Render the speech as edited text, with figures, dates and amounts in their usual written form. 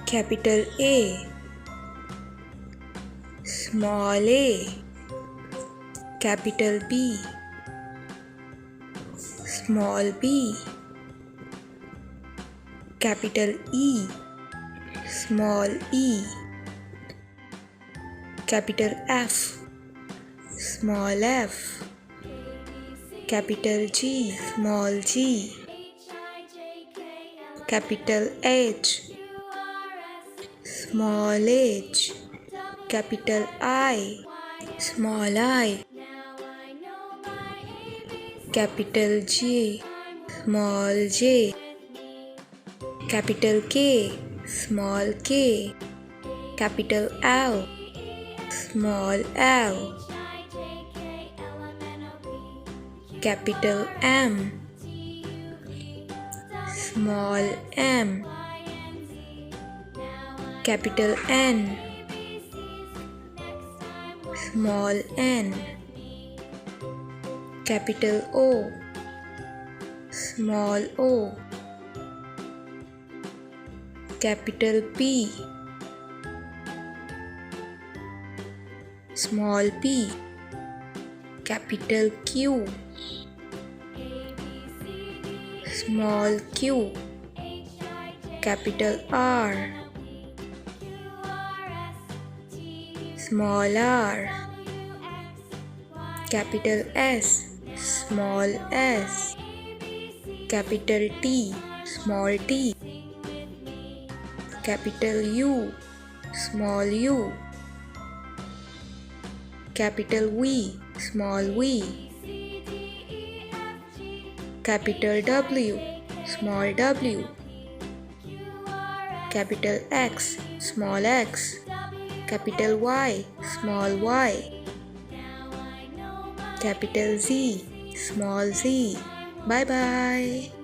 capital A, small a, capital B, small b, capital E, small e, capital F, small f, capital G, small g, capital H, small h, capital I, small I, capital J, small j, capital K, small k, capital L, small l, capital M, small m, capital N, small n, capital O, small o, capital P, small p, capital Q, small q, capital R, small r, capital S, small s, capital T, small t, capital U, small u, capital V, small v, capital W, small w, capital X, small x, capital Y, small y, capital Z, small z. Bye bye.